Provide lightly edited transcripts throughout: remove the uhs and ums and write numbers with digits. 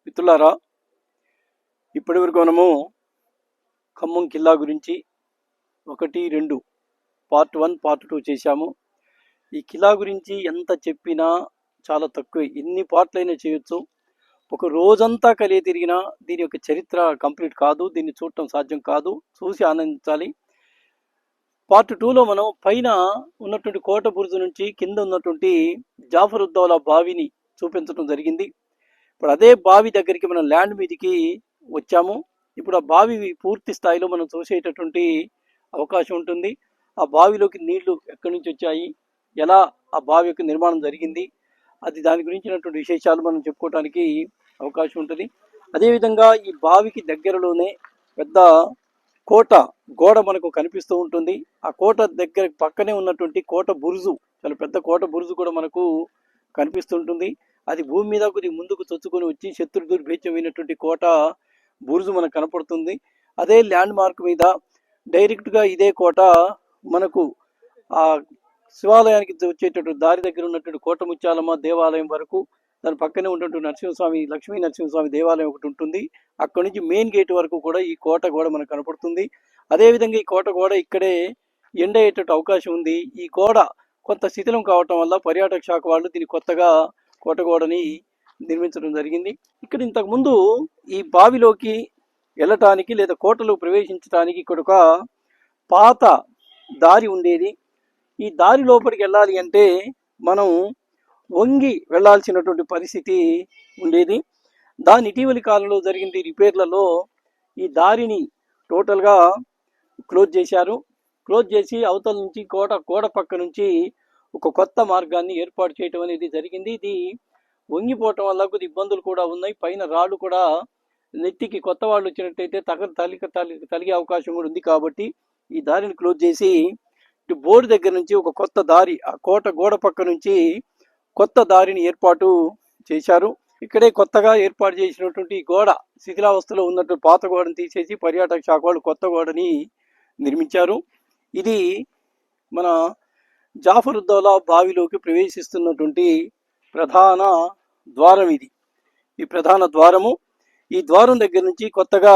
మిత్రులారా, ఇప్పటివరకు మనము ఖమ్మం కిల్లా గురించి 1, 2 పార్ట్ 1, పార్ట్ 2 చేశాము. ఈ కిల్లా గురించి ఎంత చెప్పినా చాలా తక్కువే. ఎన్ని పార్ట్లైనా చేయొచ్చు. ఒక రోజంతా కలిగి తిరిగినా దీని యొక్క చరిత్ర కంప్లీట్ కాదు. దీన్ని చూడటం సాధ్యం కాదు. చూసి ఆనందించాలి. పార్ట్ 2లో మనం పైన ఉన్నటువంటి కోట బురుజు నుంచి కింద ఉన్నటువంటి జాఫర్ ఉద్దౌలా బావిని చూపించడం జరిగింది. ఇప్పుడు అదే బావి దగ్గరికి మనం ల్యాండ్ మీదకి వచ్చాము. ఇప్పుడు ఆ బావి పూర్తి స్థాయిలో మనం చూసేటటువంటి అవకాశం ఉంటుంది. ఆ బావిలోకి నీళ్లు ఎక్కడి నుంచి వచ్చాయి, ఎలా ఆ బావి యొక్క నిర్మాణం జరిగింది, అది దాని గురించినటువంటి విశేషాలు మనం చెప్పుకోవడానికి అవకాశం ఉంటుంది. అదేవిధంగా ఈ బావికి దగ్గరలోనే పెద్ద కోట గోడ మనకు కనిపిస్తూ ఉంటుంది. ఆ కోట దగ్గర పక్కనే ఉన్నటువంటి కోట బురుజు, చాలా పెద్ద కోట బురుజు కూడా మనకు కనిపిస్తుంటుంది. అది భూమి మీద కొద్దిగా ముందుకు చొచ్చుకొని వచ్చి శత్రుదుర్భేద్యమైనటువంటి కోట బురుజు మనకు కనపడుతుంది. అదే ల్యాండ్ మార్క్ మీద డైరెక్ట్గా ఇదే కోట మనకు ఆ శివాలయానికి వచ్చేటటువంటి దారి దగ్గర ఉన్నటువంటి కోట ముత్యాలమ్మ దేవాలయం వరకు, దాని పక్కనే ఉన్నటువంటి నరసింహస్వామి, లక్ష్మీ నరసింహస్వామి దేవాలయం ఒకటి ఉంటుంది. అక్కడి నుంచి మెయిన్ గేట్ వరకు కూడా ఈ కోట గోడ మనకు కనపడుతుంది. అదేవిధంగా ఈ కోట గోడ ఇక్కడే ఎండ్ అయ్యేటట్టు అవకాశం ఉంది. ఈ గోడ కొంత శిథిలం కావటం వల్ల పర్యాటక శాఖ వాళ్ళు దీన్ని కొత్తగా కోటగోడని నిర్మించడం జరిగింది. ఇక్కడ ఇంతకుముందు ఈ బావిలోకి వెళ్ళటానికి లేదా కోటలో ప్రవేశించడానికి ఇక్కడ ఒక పాత దారి ఉండేది. ఈ దారి లోపలికి వెళ్ళాలి అంటే మనం వంగి వెళ్ళాల్సినటువంటి పరిస్థితి ఉండేది. దాని ఇటీవలి కాలంలో జరిగింది రిపేర్లలో ఈ దారిని టోటల్గా క్లోజ్ చేశారు. క్లోజ్ చేసి అవతల నుంచి గోడ పక్క నుంచి ఒక కొత్త మార్గాన్ని ఏర్పాటు చేయడం అనేది జరిగింది. ఇది వంగిపోవటం వల్ల కొద్ది ఇబ్బందులు కూడా ఉన్నాయి. పైన రాళ్ళు కూడా నెత్తికి కొత్త వాళ్ళు వచ్చినట్టయితే తలిగే అవకాశం కూడా ఉంది. కాబట్టి ఈ దారిని క్లోజ్ చేసి ఇటు బోర్డు దగ్గర నుంచి ఒక కొత్త దారి, ఆ కోట గోడ పక్క నుంచి కొత్త దారిని ఏర్పాటు చేశారు. ఇక్కడే కొత్తగా ఏర్పాటు చేసినటువంటి గోడ శిథిలావస్థలో ఉన్నటువంటి పాత గోడని తీసేసి పర్యాటక శాఖ వాళ్ళు కొత్త గోడని నిర్మించారు. ఇది మన జాఫర్ ఉద్దౌలా బావిలోకి ప్రవేశిస్తున్నటువంటి ప్రధాన ద్వారం. ఇది ఈ ప్రధాన ద్వారము. ఈ ద్వారం దగ్గర నుంచి కొత్తగా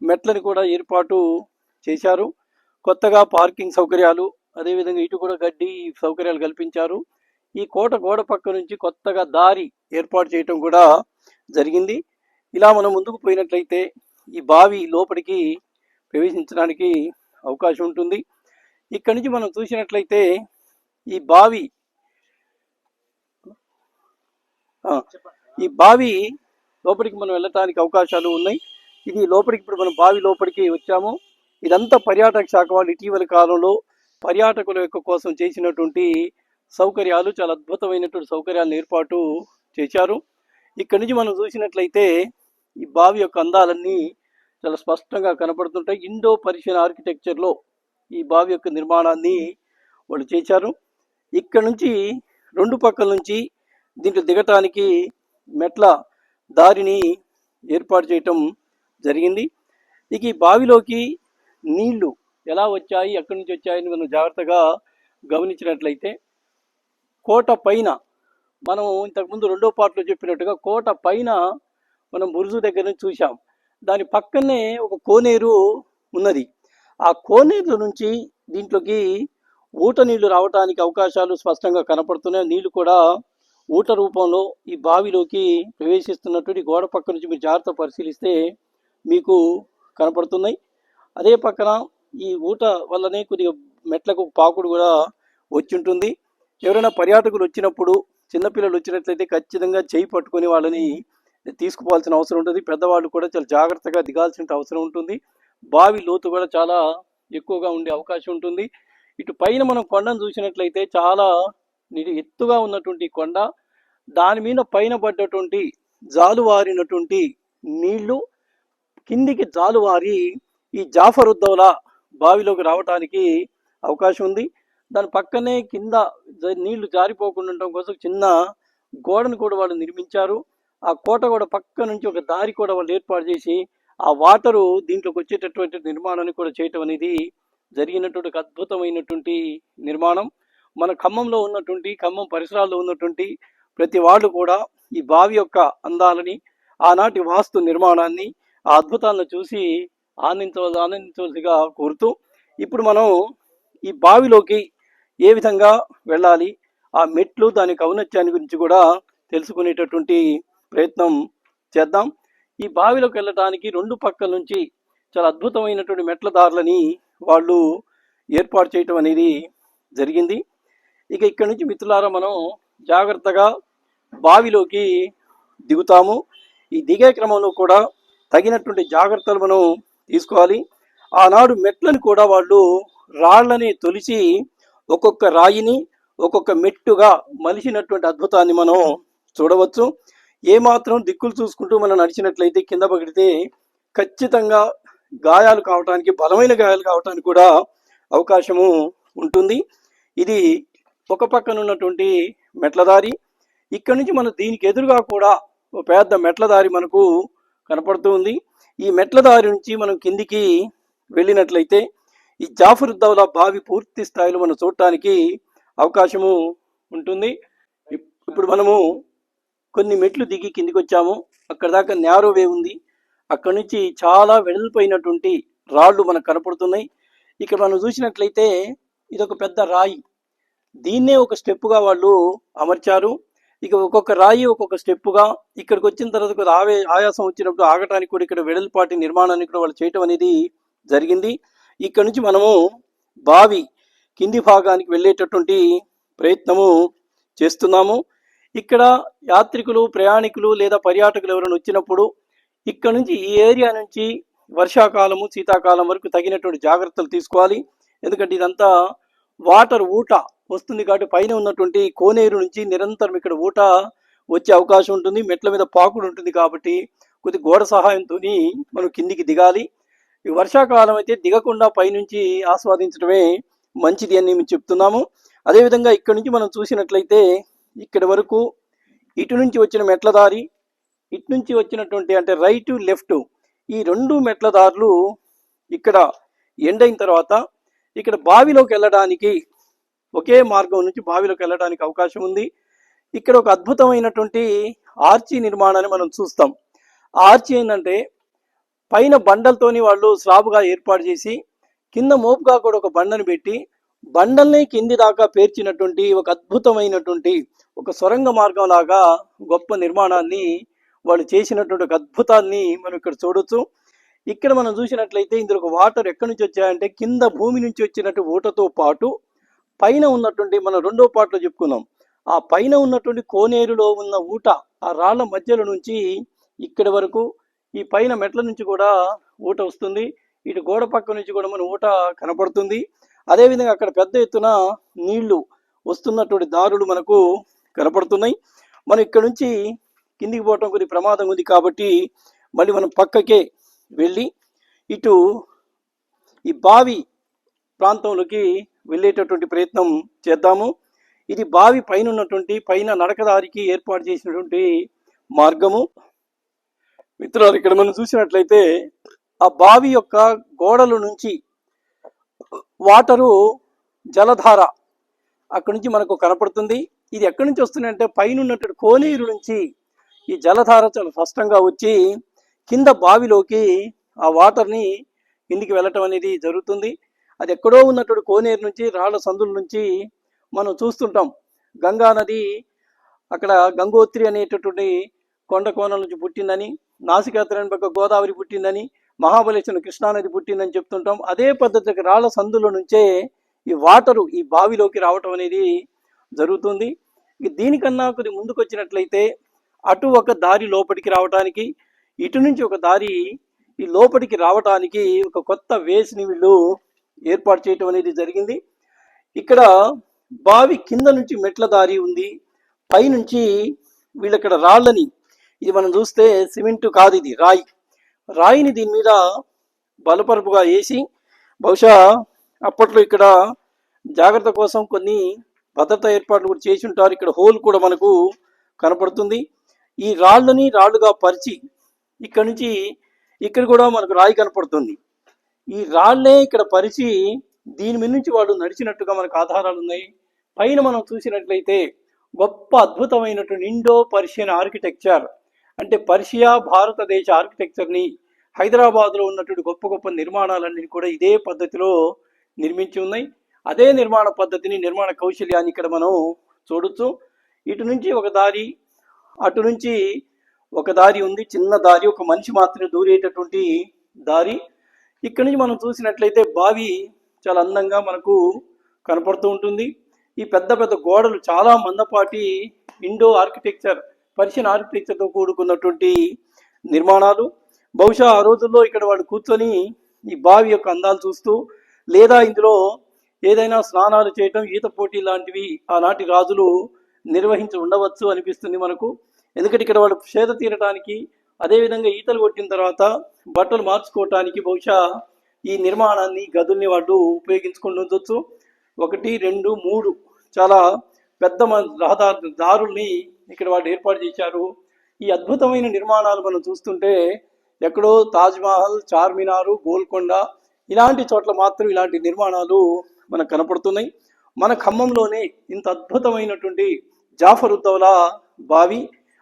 మెట్లని కూడా ఏర్పాటు చేశారు. కొత్తగా పార్కింగ్ సౌకర్యాలు, అదేవిధంగా ఇటు కూడా గడ్డి సౌకర్యాలు కల్పించారు. ఈ కోట గోడ పక్క నుంచి కొత్తగా దారి ఏర్పాటు చేయటం కూడా జరిగింది. ఇలా మనం ముందుకు పోయినట్లయితే ఈ బావి లోపలికి ప్రవేశించడానికి అవకాశం ఉంటుంది. ఇక్కడి నుంచి మనం చూసినట్లయితే ఈ బావి లోపలికి మనం వెళ్ళటానికి అవకాశాలు ఉన్నాయి. ఇది లోపలికి ఇప్పుడు మనం బావి లోపలికి వచ్చాము. ఇదంతా పర్యాటక శాఖ వాళ్ళు ఇటీవల కాలంలో పర్యాటకుల యొక్క కోసం చేసినటువంటి సౌకర్యాలు, చాలా అద్భుతమైనటువంటి సౌకర్యాలను ఏర్పాటు చేశారు. ఇక్కడి నుంచి మనం చూసినట్లయితే ఈ బావి యొక్క అందాలన్నీ చాలా స్పష్టంగా కనపడుతుంటాయి. ఇండో పర్షియన్ ఆర్కిటెక్చర్లో ఈ బావి యొక్క నిర్మాణాన్ని వాళ్ళు చేశారు. ఇక్కడ నుంచి రెండు పక్కల నుంచి దీంట్లో దిగటానికి మెట్ల దారిని ఏర్పాటు చేయటం జరిగింది. ఇక ఈ బావిలోకి నీళ్లు ఎలా వచ్చాయి, ఎక్కడి నుంచి వచ్చాయని మనం జాగ్రత్తగా గమనించినట్లయితే కోట పైన మనం ఇంతకుముందు రెండో పార్ట్లో చెప్పినట్టుగా కోట పైన మనం బురుజు దగ్గర నుంచి చూసాం. దాని పక్కనే ఒక కోనేరు ఉన్నది. ఆ కోనేరు నుంచి దీంట్లోకి ఊట నీళ్లు రావడానికి అవకాశాలు స్పష్టంగా కనపడుతున్నాయి. నీళ్లు కూడా ఊట రూపంలో ఈ బావిలోకి ప్రవేశిస్తున్నటువంటి గోడ పక్క నుంచి మీరు జాగ్రత్త పరిశీలిస్తే మీకు కనపడుతున్నాయి. అదే పక్కన ఈ ఊట వల్లనే కొద్దిగా మెట్లకు పాకుడు కూడా వచ్చి ఉంటుంది. ఎవరైనా పర్యాటకులు వచ్చినప్పుడు, చిన్నపిల్లలు వచ్చినట్లయితే ఖచ్చితంగా చేయి పట్టుకొని వాళ్ళని తీసుకుపోవాల్సిన అవసరం ఉంటుంది. పెద్దవాళ్ళు కూడా చాలా జాగ్రత్తగా దిగాల్సిన అవసరం ఉంటుంది. బావి లోతు కూడా చాలా ఎక్కువగా ఉండే అవకాశం ఉంటుంది. ఇటు పైన మనం కొండను చూసినట్లయితే చాలా ఎత్తుగా ఉన్నటువంటి కొండ, దాని మీద పైన పడ్డటువంటి జాలువారినటువంటి నీళ్లు కిందికి జాలువారి ఈ జాఫర్ ఉద్దౌలా బావిలోకి రావడానికి అవకాశం ఉంది. దాని పక్కనే కింద నీళ్లు జారిపోకుండా ఉండటం కోసం చిన్న గోడను కూడా వాళ్ళు నిర్మించారు. ఆ కోట కూడా పక్క నుంచి ఒక దారి కూడా వాళ్ళు ఏర్పాటు చేసి ఆ వాటరు దీంట్లోకి వచ్చేటటువంటి నిర్మాణాన్ని కూడా చేయటం అనేది జరిగినటువంటి అద్భుతమైనటువంటి నిర్మాణం. మన ఖమ్మంలో ఉన్నటువంటి, ఖమ్మం పరిసరాల్లో ఉన్నటువంటి ప్రతి వాళ్ళు కూడా ఈ బావి యొక్క అందాలని, ఆనాటి వాస్తు నిర్మాణాన్ని, ఆ అద్భుతాలను చూసి ఆనందించవలసిగా కోరుతూ, ఇప్పుడు మనం ఈ బావిలోకి ఏ విధంగా వెళ్ళాలి, ఆ మెట్లు దానికి ఔన్నత్యాన్ని గురించి కూడా తెలుసుకునేటటువంటి ప్రయత్నం చేద్దాం. ఈ బావిలోకి వెళ్ళడానికి రెండు పక్కల నుంచి చాలా అద్భుతమైనటువంటి మెట్ల దారులని వాళ్ళు ఏర్పాటు చేయటం అనేది జరిగింది. ఇక ఇక్కడి నుంచి మిత్రులారా మనం జాగ్రత్తగా బావిలోకి దిగుతాము. ఈ దిగే క్రమంలో కూడా తగినటువంటి జాగ్రత్తలు మనం తీసుకోవాలి. ఆనాడు మెట్లను కూడా వాళ్ళు రాళ్ళని తొలిచి ఒక్కొక్క రాయిని ఒక్కొక్క మెట్టుగా మలిచినటువంటి అద్భుతాన్ని మనం చూడవచ్చు. ఏమాత్రం దిక్కులు చూసుకుంటూ మనం నడిచినట్లయితే కింద పడితే ఖచ్చితంగా గాయాలు కావటానికి, బలమైన గాయాలు కావటానికి కూడా అవకాశము ఉంటుంది. ఇది ఒక పక్కన ఉన్నటువంటి మెట్లదారి. ఇక్కడి నుంచి మనం దీనికి ఎదురుగా కూడా ఒక పెద్ద మెట్లదారి మనకు కనపడుతూ ఉంది. ఈ మెట్లదారి నుంచి మనం కిందికి వెళ్ళినట్లయితే ఈ జాఫరుద్దౌలా బావి పూర్తి స్థాయిలో మనం చూడటానికి అవకాశము ఉంటుంది. ఇప్పుడు మనము కొన్ని మెట్లు దిగి కిందికి వచ్చాము. అక్కడ దాకా నేరో వే ఉంది. అక్కడి నుంచి చాలా వెడల్పోయినటువంటి రాళ్ళు మనకు కనపడుతున్నాయి. ఇక్కడ మనం చూసినట్లయితే ఇది ఒక పెద్ద రాయి. దీన్నే ఒక స్టెప్పుగా వాళ్ళు అమర్చారు. ఇక ఒక్కొక్క రాయి ఒక్కొక్క స్టెప్పుగా ఇక్కడికి వచ్చిన తర్వాత ఆయాసం వచ్చినప్పుడు ఆగటానికి కూడా ఇక్కడ వెడల్పాటి నిర్మాణాన్ని కూడా వాళ్ళు చేయటం అనేది జరిగింది. ఇక్కడ నుంచి మనము బావి కింది భాగానికి వెళ్ళేటటువంటి ప్రయత్నము చేస్తున్నాము. ఇక్కడ యాత్రికులు, ప్రయాణికులు లేదా పర్యాటకులు ఎవరైనా వచ్చినప్పుడు ఇక్కడ నుంచి ఈ ఏరియా నుంచి వర్షాకాలము, శీతాకాలం వరకు తగినటువంటి జాగ్రత్తలు తీసుకోవాలి. ఎందుకంటే ఇదంతా వాటర్ ఊట వస్తుంది కాబట్టి పైన ఉన్నటువంటి కోనేరు నుంచి నిరంతరం ఇక్కడ ఊట వచ్చే అవకాశం ఉంటుంది. మెట్ల మీద పాకుడు ఉంటుంది కాబట్టి కొద్ది గోడ సహాయంతో మనం కిందికి దిగాలి. ఈ వర్షాకాలం అయితే దిగకుండా పైనుంచి ఆస్వాదించడమే మంచిది అని మేము చెప్తున్నాము. అదేవిధంగా ఇక్కడ నుంచి మనం చూసినట్లయితే ఇక్కడ వరకు ఇటు నుంచి వచ్చిన మెట్ల దారి, ఇటు నుంచి వచ్చినటువంటి అంటే రైట్ లెఫ్ట్ ఈ రెండు మెట్ల దారులు ఇక్కడ ఎండ్ అయిన తర్వాత ఇక్కడ బావిలోకి వెళ్ళడానికి ఒకే మార్గం నుంచి బావిలోకి వెళ్ళడానికి అవకాశం ఉంది. ఇక్కడ ఒక అద్భుతమైనటువంటి ఆర్చి నిర్మాణాన్ని మనం చూస్తాం. ఆ ఆర్చి ఏంటంటే పైన బండలతోని వాళ్ళు స్లాబ్గా ఏర్పాటు చేసి కింద మోపుగా కూడా ఒక బండను పెట్టి బండల్ని కింది దాకా పేర్చినటువంటి ఒక అద్భుతమైనటువంటి ఒక సొరంగ మార్గం లాగా గొప్ప నిర్మాణాన్ని వాళ్ళు చేసినటువంటి ఒక అద్భుతాన్ని మనం ఇక్కడ చూడొచ్చు. ఇక్కడ మనం చూసినట్లయితే ఇందులో ఒక వాటర్ ఎక్కడి నుంచి వచ్చాయంటే కింద భూమి నుంచి వచ్చినట్టు ఊటతో పాటు పైన ఉన్నటువంటి మనం రెండో పాటలో చెప్పుకున్నాం ఆ పైన ఉన్నటువంటి కోనేరులో ఉన్న ఊట ఆ రాళ్ల మధ్యలో నుంచి ఇక్కడి వరకు ఈ పైన మెట్ల నుంచి కూడా ఊట వస్తుంది. ఇటు గోడ పక్క నుంచి కూడా మన ఊట కనపడుతుంది. అదేవిధంగా అక్కడ పెద్ద ఎత్తున నీళ్లు వస్తున్నటువంటి దారులు మనకు కనపడుతున్నాయి. మనం ఇక్కడ నుంచి కిందికి పోవటం కొద్ది ప్రమాదం ఉంది కాబట్టి మళ్ళీ మనం పక్కకే వెళ్ళి ఇటు ఈ బావి ప్రాంతంలోకి వెళ్ళేటటువంటి ప్రయత్నం చేద్దాము. ఇది బావి పైన ఉన్నటువంటి పైన నడకదారికి ఏర్పాటు చేసినటువంటి మార్గము. మిత్రులు ఇక్కడ మనం చూసినట్లయితే ఆ బావి యొక్క గోడల నుంచి వాటరు జలధార అక్కడి నుంచి మనకు కనపడుతుంది. ఇది ఎక్కడి నుంచి వస్తుంది అంటే పైన ఉన్నటువంటి కోనేరు నుంచి ఈ జలధార చాలా స్పష్టంగా వచ్చి కింద బావిలోకి ఆ వాటర్ని కిందికి వెళ్ళటం అనేది జరుగుతుంది. అది ఎక్కడో ఉన్నటువంటి కోనేరు నుంచి రాళ్ల సందుల నుంచి మనం చూస్తుంటాం. గంగా నది అక్కడ గంగోత్రి అనేటటువంటి కొండ కోణం నుంచి పుట్టిందని, నాసికాత్రని పక్క గోదావరి పుట్టిందని, మహాబలేశ్వరం కృష్ణానది పుట్టిందని చెప్తుంటాం. అదే పద్ధతికి రాళ్ల సందుల నుంచే ఈ వాటరు ఈ బావిలోకి రావటం అనేది జరుగుతుంది. దీనికన్నా కొద్ది ముందుకు వచ్చినట్లయితే అటు ఒక దారి లోపలికి రావటానికి, ఇటు నుంచి ఒక దారి ఈ లోపలికి రావటానికి ఒక కొత్త వేస్ని వీళ్ళు ఏర్పాటు చేయటం అనేది జరిగింది. ఇక్కడ బావి కింద నుంచి మెట్ల దారి ఉంది, పైనుంచి వీళ్ళు ఇక్కడ రాళ్ళని, ఇది మనం చూస్తే సిమెంట్ కాదు, ఇది రాయిని దీని మీద బలపరుపుగా వేసి బహుశా అప్పట్లో ఇక్కడ జాగ్రత్త కోసం కొన్ని భద్రతా ఏర్పాట్లు కూడా చేసి ఉంటారు. ఇక్కడ హోల్ కూడా మనకు కనపడుతుంది. ఈ రాళ్ళని రాళ్ళుగా పరిచి ఇక్కడ నుంచి ఇక్కడ కూడా మనకు రాయి కనపడుతుంది. ఈ రాళ్లే ఇక్కడ పరిచి దీని మీద నుంచి వాళ్ళు నడిచినట్టుగా మనకు ఆధారాలు ఉన్నాయి. పైన మనం చూసినట్లయితే గొప్ప అద్భుతమైనటువంటి ఇండో పర్షియన్ ఆర్కిటెక్చర్, అంటే పర్షియా భారతదేశ ఆర్కిటెక్చర్ని హైదరాబాద్లో ఉన్నటువంటి గొప్ప గొప్ప నిర్మాణాలన్నీ కూడా ఇదే పద్ధతిలో నిర్మించి ఉన్నాయి. అదే నిర్మాణ పద్ధతిని, నిర్మాణ కౌశల్యాన్ని ఇక్కడ మనం చూడొచ్చు. ఇటు నుంచి ఒక దారి, అటు నుంచి ఒక దారి ఉంది, చిన్న దారి, ఒక మనిషి మాత్రమే దూరేటటువంటి దారి. ఇక్కడ నుంచి మనం చూసినట్లయితే బావి చాలా అందంగా మనకు కనపడుతూ ఉంటుంది. ఈ పెద్ద పెద్ద గోడలు చాలా మందపాటి ఇండో ఆర్కిటెక్చర్, పర్షియన్ ఆర్కిటెక్చర్తో కూడుకున్నటువంటి నిర్మాణాలు. బహుశా ఆ రోజుల్లో ఇక్కడ వాళ్ళు కూర్చొని ఈ బావి యొక్క అందాలు చూస్తూ, లేదా ఇందులో ఏదైనా స్నానాలు చేయటం, ఈత పోటీ లాంటివి ఆనాటి రాజులు నిర్వహించి ఉండవచ్చు అనిపిస్తుంది మనకు. ఎందుకంటే ఇక్కడ వాళ్ళు సేద తీరటానికి, అదేవిధంగా ఈతలు కొట్టిన తర్వాత బట్టలు మార్చుకోవటానికి బహుశా ఈ నిర్మాణాన్ని, గదుల్ని వాళ్ళు ఉపయోగించుకుని ఉండొచ్చు. 1, 2, 3 చాలా పెద్ద దారుల్ని ఇక్కడ వాళ్ళు ఏర్పాటు చేశారు. ఈ అద్భుతమైన నిర్మాణాలు మనం చూస్తుంటే ఎక్కడో తాజ్మహల్, చార్మినారు, గోల్కొండ ఇలాంటి చోట్ల మాత్రం ఇలాంటి నిర్మాణాలు మనకు కనపడుతున్నాయి. మన ఖమ్మంలోనే ఇంత అద్భుతమైనటువంటి జాఫరుద్దౌలా బావి,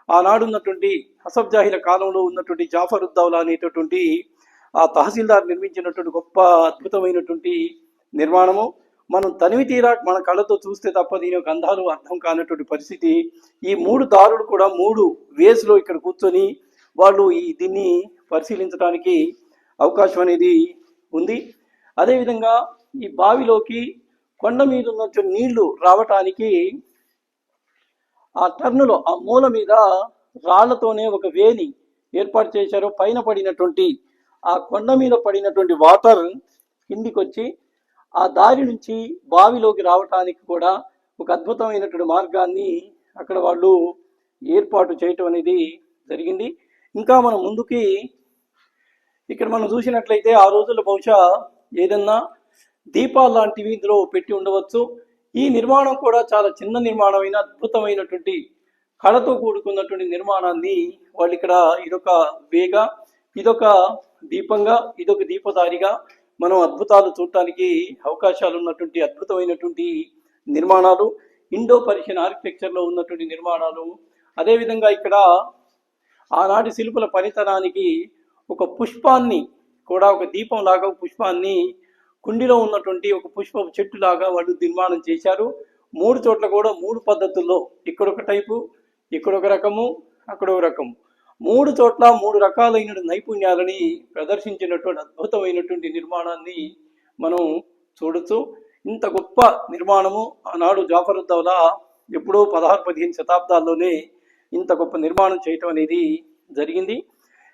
ఆనాడున్నటువంటి అసఫ్జాహీల కాలంలో ఉన్నటువంటి జాఫరుద్దౌలా అనేటటువంటి ఆ తహసీల్దార్ నిర్మించినటువంటి గొప్ప అద్భుతమైనటువంటి నిర్మాణము. మనం తనివి తీరా మన కళ్ళతో చూస్తే తప్ప దీని యొక్క అందాలు అర్థం కానటువంటి పరిస్థితి. ఈ 3 దారులు కూడా 3 వేస్లో ఇక్కడ కూర్చొని వాళ్ళు దీన్ని పరిశీలించడానికి అవకాశం అనేది ఉంది. అదేవిధంగా ఈ బావిలోకి కొండ మీద ఉన్న నీళ్లు రావటానికి ఆ టర్నులో, ఆ మూల మీద రాళ్లతోనే ఒక వేలి ఏర్పాటు చేశారు. పైన పడినటువంటి ఆ కొండ మీద పడినటువంటి వాటర్ కిందికి వచ్చి ఆ దారి నుంచి బావిలోకి రావటానికి కూడా ఒక అద్భుతమైనటువంటి మార్గాన్ని అక్కడ వాళ్ళు ఏర్పాటు చేయటం అనేది జరిగింది. ఇంకా మనం ముందుకి ఇక్కడ మనం చూసినట్లయితే ఆ రోజుల్లో బహుశా ఏదన్నా దీపాలు లాంటివి ఇందులో పెట్టి ఉండవచ్చు. ఈ నిర్మాణం కూడా చాలా చిన్న నిర్మాణమైన అద్భుతమైనటువంటి కళతో కూడుకున్నటువంటి నిర్మాణాన్ని వాళ్ళు ఇక్కడ ఇదొక వేగా, ఇదొక దీపంగా, ఇదొక దీపదారిగా మనం అద్భుతాలు చూడటానికి అవకాశాలు ఉన్నటువంటి అద్భుతమైనటువంటి నిర్మాణాలు, ఇండో పర్షియన్ ఆర్కిటెక్చర్లో ఉన్నటువంటి నిర్మాణాలు. అదేవిధంగా ఇక్కడ ఆనాటి శిల్పుల పనితనానికి ఒక పుష్పాన్ని కూడా, ఒక దీపం లాగా పుష్పాన్ని కుండిలో ఉన్నటువంటి ఒక పుష్ప చెట్టు లాగా వాళ్ళు నిర్మాణం చేశారు. 3 చోట్ల కూడా 3 పద్ధతుల్లో, ఇక్కడొక టైపు, ఇక్కడొక రకము, అక్కడొక రకము, 3 చోట్ల 3 రకాలైన నైపుణ్యాలని ప్రదర్శించినటువంటి అద్భుతమైనటువంటి నిర్మాణాన్ని మనం చూడొచ్చు. ఇంత గొప్ప నిర్మాణము ఆనాడు జాఫరుద్దౌలా ఎప్పుడో 16-15 శతాబ్దాల్లోనే ఇంత గొప్ప నిర్మాణం చేయటం అనేది జరిగింది.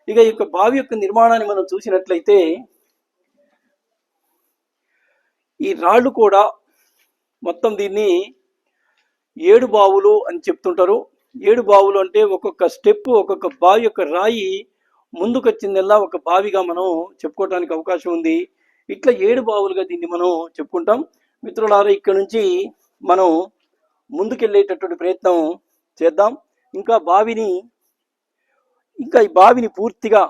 ఇక ఈ యొక్క బావి యొక్క నిర్మాణాన్ని మనం చూసినట్లయితే ఈ రాళ్ళు కూడా మొత్తం దీన్ని 7 బావులు అని చెప్తుంటారు. 7 బావులు అంటే ఒక్కొక్క స్టెప్, ఒక్కొక్క బావి యొక్క రాయి ముందుకొచ్చిందల్లా ఒక బావిగా మనం చెప్పుకోవడానికి అవకాశం ఉంది. ఇట్లా 7 బావులుగా దీన్ని మనం చెప్పుకుంటాం. మిత్రులారా, ఇక్కడ నుంచి మనం ముందుకెళ్ళేటటువంటి ప్రయత్నం చేద్దాం. ఇంకా ఈ బావిని పూర్తిగా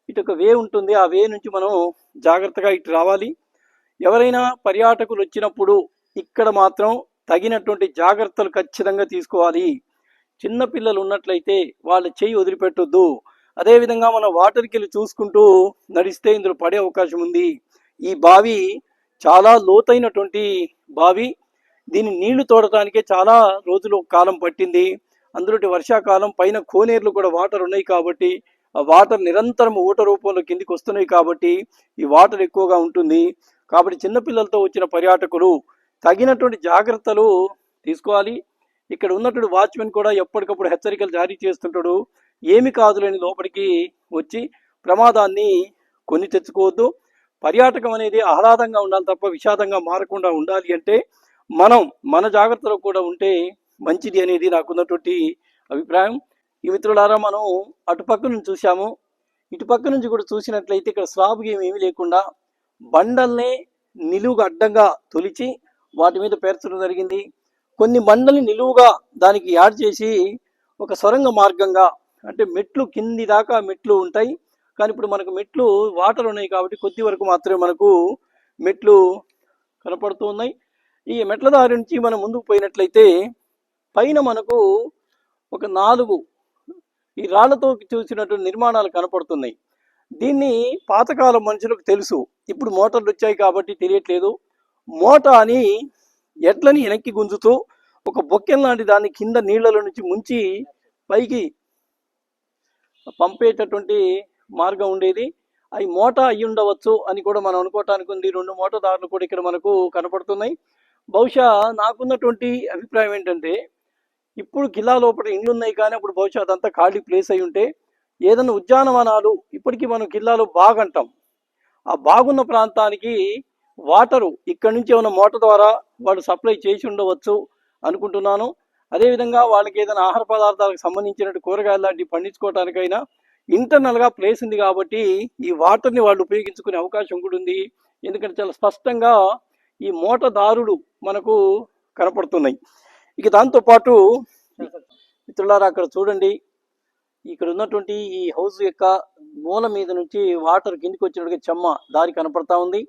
ఇటు ఒక వే ఉంటుంది, ఆ వే నుంచి మనం జాగ్రత్తగా ఇటు రావాలి. ఎవరైనా పర్యాటకులు వచ్చినప్పుడు ఇక్కడ మాత్రం తగినటువంటి జాగ్రత్తలు ఖచ్చితంగా తీసుకోవాలి. చిన్న పిల్లలు ఉన్నట్లయితే వాళ్ళ చెయ్యి వదిలిపెట్టొద్దు. అదేవిధంగా మనం వాటర్కి వెళ్ళి చూసుకుంటూ నడిస్తే ఇందులో పడే అవకాశం ఉంది. ఈ బావి చాలా లోతైనటువంటి బావి. దీని నీళ్లు తోడటానికే చాలా రోజులు కాలం పట్టింది. అందులో వర్షాకాలం, పైన కోనేరులు కూడా వాటర్ ఉన్నాయి కాబట్టి ఆ వాటర్ నిరంతరం ఊట రూపంలో కిందికి వస్తున్నాయి కాబట్టి ఈ వాటర్ ఎక్కువగా ఉంటుంది. కాబట్టి చిన్నపిల్లలతో వచ్చిన పర్యాటకులు తగినటువంటి జాగ్రత్తలు తీసుకోవాలి. ఇక్కడ ఉన్నటువంటి వాచ్మెన్ కూడా ఎప్పటికప్పుడు హెచ్చరికలు జారీ చేస్తుంటాడు. ఏమి కాదులేని లోపలికి వచ్చి ప్రమాదాన్ని కొని తెచ్చుకోవద్దు. పర్యాటకం అనేది ఆహ్లాదంగా ఉండాలి తప్ప విషాదంగా మారకుండా ఉండాలి అంటే మనం మన జాగ్రత్తలో కూడా ఉంటే మంచిది అనేది నాకున్నటువంటి అభిప్రాయం. ఈ మిత్రులారా, మనం అటుపక్క నుంచి చూసాము, ఇటుపక్క నుంచి కూడా చూసినట్లయితే ఇక్కడ స్లాబ్ ఏమీ లేకుండా బండల్ని నిలువుగా అడ్డంగా తొలిచి వాటి మీద పేర్చడం జరిగింది. కొన్ని బండల్ని నిలువుగా దానికి యాడ్ చేసి ఒక సొరంగ మార్గంగా, అంటే మెట్లు కింది దాకా మెట్లు ఉంటాయి. కానీ ఇప్పుడు మనకు మెట్లు వాటర్ ఉన్నాయి కాబట్టి కొద్ది వరకు మాత్రమే మనకు మెట్లు కనపడుతూ ఉన్నాయి. ఈ మెట్ల దారి నుంచి మనం ముందుకు పోయినట్లయితే పైన మనకు ఒక 4 ఈ రాళ్లతో చూసినటువంటి నిర్మాణాలు కనపడుతున్నాయి. దీన్ని పాతకాలం మనుషులకు తెలుసు, ఇప్పుడు మోటార్లు వచ్చాయి కాబట్టి తెలియట్లేదు. మోట అని ఎడ్లని వెనక్కి గుంజుతూ ఒక బొక్కెం లాంటి దాన్ని కింద నీళ్లలో నుంచి ముంచి పైకి పంపేటటువంటి మార్గం ఉండేది. అవి మోట అయి ఉండవచ్చు అని కూడా మనం అనుకోవటానికి ఉంది. 2 మోటదారులు కూడా ఇక్కడ మనకు కనపడుతున్నాయి. బహుశా నాకున్నటువంటి అభిప్రాయం ఏంటంటే, ఇప్పుడు కిల్లా లోపల ఇండ్లు ఉన్నాయి కానీ అప్పుడు బహుశా అదంతా ఖాళీ ప్లేస్ అయి ఉంటే ఏదైనా ఉద్యానవనాలు ఇప్పటికీ మనం కిల్లాలో బాగంటాం, ఆ బాగున్న ప్రాంతానికి వాటరు ఇక్కడ నుంచి ఏమైనా మోటార్ ద్వారా వాళ్ళు సప్లై చేసి ఉండవచ్చు అనుకుంటున్నాను. అదేవిధంగా వాళ్ళకి ఏదైనా ఆహార పదార్థాలకు సంబంధించినట్టు కూరగాయలు లాంటివి పండించుకోవటానికైనా ఇంటర్నల్గా ప్లేస్ ఉంది కాబట్టి ఈ వాటర్ని వాళ్ళు ఉపయోగించుకునే అవకాశం కూడా ఉంది. ఎందుకంటే చాలా స్పష్టంగా ఈ మోటదారులు మనకు కనపడుతున్నాయి. ఇక దాంతోపాటు మిత్రులారా అక్కడ చూడండి, ఇక్కడ ఉన్నటువంటి ఈ హౌస్ యొక్క మూల మీద నుంచి వాటర్ కిందికి వచ్చినట్టుగా చెమ్మ దారి కనపడతా ఉంది.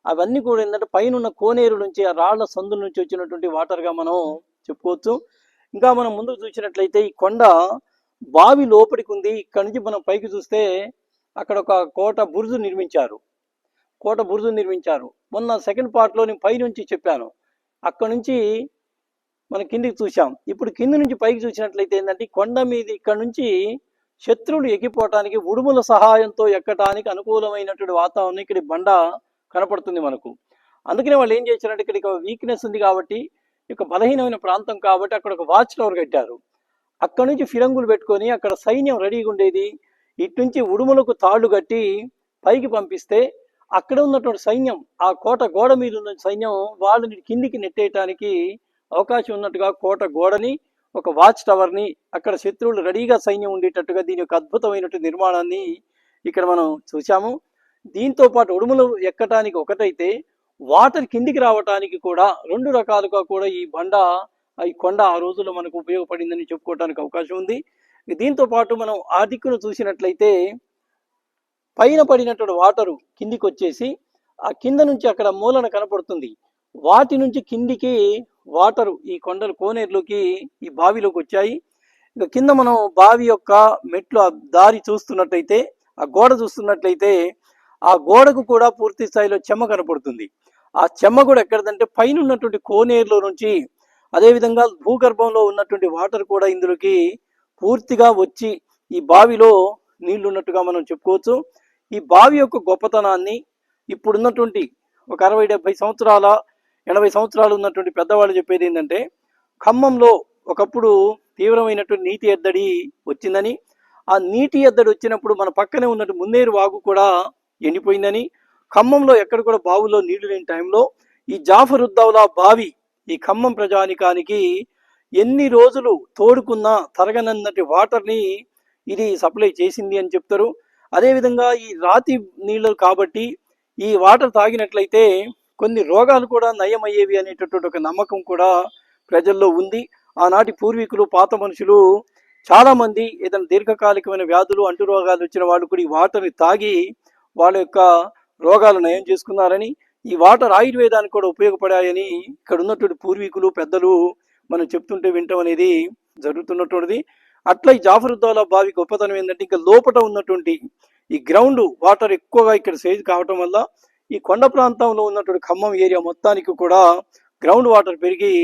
అవన్నీ కూడా ఏంటంటే పైన ఉన్న కోనేరు నుంచి ఆ రాళ్ల సందుల నుంచి వచ్చినటువంటి వాటర్గా మనం చెప్పుకోవచ్చు. ఇంకా మనం ముందుకు చూసినట్లయితే ఈ కొండ బావి లోపలికి ఉంది. ఇక్కడ నుంచి మనం పైకి చూస్తే అక్కడ ఒక కోట బురుజు నిర్మించారు. మొన్న సెకండ్ పార్ట్లో నేను పై నుంచి చెప్పాను, అక్కడ నుంచి మనం కిందికి చూసాం. ఇప్పుడు కింది నుంచి పైకి చూసినట్లయితే ఏంటంటే కొండ మీద ఇక్కడ నుంచి శత్రువులు ఎక్కిపోవటానికి ఉడుముల సహాయంతో ఎక్కడానికి అనుకూలమైనటువంటి వాతావరణం ఇక్కడ బండ కనపడుతుంది మనకు. అందుకనే వాళ్ళు ఏం చేశారంటే ఇక్కడ వీక్నెస్ ఉంది కాబట్టి, ఇక బలహీనమైన ప్రాంతం కాబట్టి అక్కడ ఒక వాచ్ టవర్ కట్టారు. అక్కడ నుంచి ఫిరంగులు పెట్టుకొని అక్కడ సైన్యం రెడీగా ఉండేది. ఇటు నుంచి ఉడుములకు తాళ్లు కట్టి పైకి పంపిస్తే అక్కడ ఉన్నటువంటి సైన్యం, ఆ కోట గోడ మీద ఉన్న సైన్యం వాళ్ళని కిందికి నెట్టేయటానికి అవకాశం ఉన్నట్టుగా కోట గోడని, ఒక వాచ్ టవర్ని, అక్కడ శత్రువులు రెడీగా సైన్యం ఉండేటట్టుగా దీని యొక్క అద్భుతమైనటువంటి నిర్మాణాన్ని ఇక్కడ మనం చూసాము. దీంతో పాటు ఉడుములు ఎక్కటానికి ఒకటైతే వాటర్ కిందికి రావటానికి కూడా 2 రకాలుగా కూడా ఈ కొండ ఆ రోజుల్లో మనకు ఉపయోగపడిందని చెప్పుకోవడానికి అవకాశం ఉంది. దీంతో పాటు మనం ఆ దిక్కును చూసినట్లయితే పైన పడినటువంటి వాటరు కిందికి వచ్చేసి ఆ కింద నుంచి అక్కడ మూలన కనపడుతుంది. వాటి నుంచి కిందికి వాటరు ఈ కొండల కోనేరులోకి ఈ బావిలోకి వచ్చాయి. ఇక కింద మనం బావి యొక్క మెట్లు ఆ దారి చూస్తున్నట్లయితే, ఆ గోడ చూస్తున్నట్లయితే ఆ గోడకు కూడా పూర్తి స్థాయిలో చెమ్మ కనపడుతుంది. ఆ చెమ్మ కూడా ఎక్కడదంటే పైన ఉన్నటువంటి కోనేరులో నుంచి, అదేవిధంగా భూగర్భంలో ఉన్నటువంటి వాటర్ కూడా ఇందులోకి పూర్తిగా వచ్చి ఈ బావిలో నీళ్లు ఉన్నట్టుగా మనం చెప్పుకోవచ్చు. ఈ బావి యొక్క గొప్పతనాన్ని ఇప్పుడున్నటువంటి ఒక 60-70 సంవత్సరాల 80 సంవత్సరాలు ఉన్నటువంటి పెద్దవాళ్ళు చెప్పేది ఏంటంటే, ఖమ్మంలో ఒకప్పుడు తీవ్రమైనటువంటి నీటి ఎద్దడి వచ్చిందని, ఆ నీటి ఎద్దడి వచ్చినప్పుడు మన పక్కనే ఉన్నట్టు మున్నేరు వాగు కూడా ఎండిపోయిందని, ఖమ్మంలో ఎక్కడ కూడా బావుల్లో నీళ్లు లేని టైంలో ఈ జాఫరుద్దౌలా బావి ఈ ఖమ్మం ప్రజానికానికి ఎన్ని రోజులు తోడుకున్నా తరగనన్నటి వాటర్ని ఇది సప్లై చేసింది అని చెప్తారు. అదేవిధంగా ఈ రాతి నీళ్ళు కాబట్టి ఈ వాటర్ తాగినట్లయితే కొన్ని రోగాలు కూడా నయమయ్యేవి అనేటటువంటి ఒక నమ్మకం కూడా ప్రజల్లో ఉంది. ఆనాటి పూర్వీకులు, పాత మనుషులు చాలామంది ఏదైనా దీర్ఘకాలికమైన వ్యాధులు, అంటు రోగాలు వచ్చిన వాళ్ళు కూడా ఈ వాటర్ని తాగి వాళ్ళ యొక్క రోగాలు నయం చేసుకున్నారని, ఈ వాటర్ ఆయుర్వేదానికి కూడా ఉపయోగపడాయని ఇక్కడ ఉన్నటువంటి పూర్వీకులు, పెద్దలు మనం చెప్తుంటే వింటాం అనేది జరుగుతున్నటువంటిది. అట్లా ఈ జాఫరుద్దౌలా బావి గొప్పతనం ఏంటంటే, ఇంకా లోపల ఉన్నటువంటి ఈ గ్రౌండ్ వాటర్ ఎక్కువగా ఇక్కడ సేజ్ కావటం వల్ల ఈ కొండ ప్రాంతంలో ఉన్నటువంటి ఖమ్మం ఏరియా మొత్తానికి కూడా గ్రౌండ్ వాటర్ పెరిగి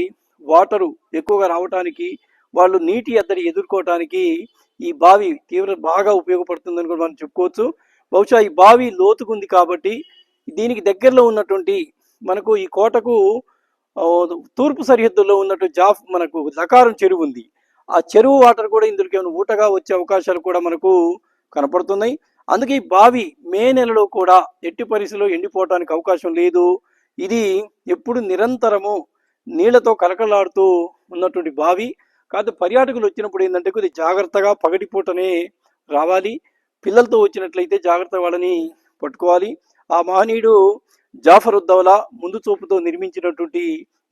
వాటరు ఎక్కువగా రావటానికి, వాళ్ళు నీటి ఎద్దడి ఎదుర్కోవటానికి ఈ బావి బాగా ఉపయోగపడుతుందని కూడా మనం చెప్పుకోవచ్చు. బహుశా ఈ బావి లోతుకుంది కాబట్టి దీనికి దగ్గరలో ఉన్నటువంటి మనకు ఈ కోటకు తూర్పు సరిహద్దుల్లో ఉన్నటువంటి మనకు లకారం చెరువు ఉంది. ఆ చెరువు వాటర్ కూడా ఇందులోకి ఏమైనా ఊటగా వచ్చే అవకాశాలు కూడా మనకు కనపడుతున్నాయి. అందుకే ఈ బావి మే నెలలో కూడా ఎట్టి పరిస్థితిలో ఎండిపోవడానికి అవకాశం లేదు. ఇది ఎప్పుడు నిరంతరము నీళ్లతో కలకలాడుతూ ఉన్నటువంటి బావి కాదు. పర్యాటకులు వచ్చినప్పుడు ఏంటంటే కొద్దిగా జాగ్రత్తగా పగటిపూటనే రావాలి. పిల్లలతో వచ్చినట్లయితే జాగ్రత్త వాళ్ళని పట్టుకోవాలి. ఆ మహనీయుడు జాఫరుద్దౌలా ముందు చూపుతో నిర్మించినటువంటి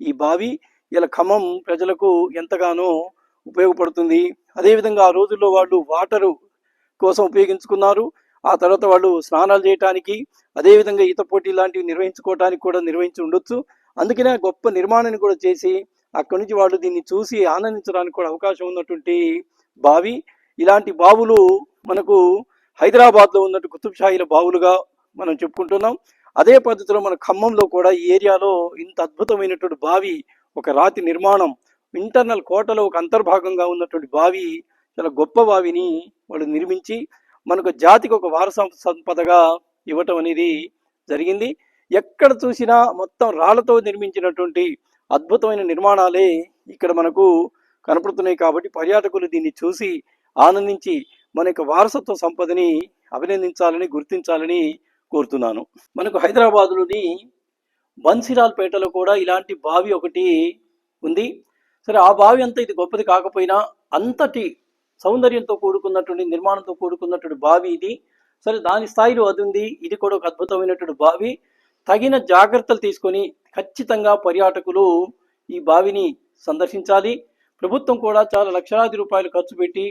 ఈ బావి ఇలా ఖమ్మం ప్రజలకు ఎంతగానో ఉపయోగపడుతుంది. అదేవిధంగా ఆ రోజుల్లో వాళ్ళు వాటరు కోసం ఉపయోగించుకున్నారు. ఆ తర్వాత వాళ్ళు స్నానాలు చేయటానికి, అదేవిధంగా ఈత పోటీ లాంటివి నిర్వహించుకోవటానికి కూడా నిర్వహించి ఉండొచ్చు. అందుకనే గొప్ప నిర్మాణాన్ని కూడా చేసి అక్కడి నుంచి వాళ్ళు దీన్ని చూసి ఆనందించడానికి కూడా అవకాశం ఉన్నటువంటి బావి. ఇలాంటి బావులు మనకు హైదరాబాద్లో ఉన్నట్టు కుతుబ్ షాహీల బావులుగా మనం చెప్పుకుంటున్నాం. అదే పద్ధతిలో మన ఖమ్మంలో కూడా ఈ ఏరియాలో ఇంత అద్భుతమైనటువంటి బావి, ఒక రాతి నిర్మాణం, ఇంటర్నల్ కోటలో ఒక అంతర్భాగంగా ఉన్నటువంటి బావి, చాలా గొప్ప బావిని వాళ్ళు నిర్మించి మనకు జాతికి ఒక వారస సంపదగా ఇవ్వటం అనేది జరిగింది. ఎక్కడ చూసినా మొత్తం రాళ్లతో నిర్మించినటువంటి అద్భుతమైన నిర్మాణాలే ఇక్కడ మనకు కనపడుతున్నాయి. కాబట్టి పర్యాటకులు దీన్ని చూసి ఆనందించి మన యొక్క వారసత్వ సంపదని అభినందించాలని, గుర్తించాలని కోరుతున్నాను. మనకు హైదరాబాద్లోని బన్సిలాల్పేటలో కూడా ఇలాంటి బావి ఒకటి ఉంది. సరే, ఆ బావి అంతా ఇది గొప్పది కాకపోయినా అంతటి సౌందర్యంతో కూడుకున్నటువంటి, నిర్మాణంతో కూడుకున్నటువంటి బావి ఇది. సరే, దాని స్థాయిలో అది ఉంది. ఇది కూడా ఒక అద్భుతమైనటువంటి బావి. తగిన జాగ్రత్తలు తీసుకొని ఖచ్చితంగా పర్యాటకులు ఈ బావిని సందర్శించాలి. ప్రభుత్వం కూడా చాలా లక్షలాది రూపాయలు ఖర్చు పెట్టి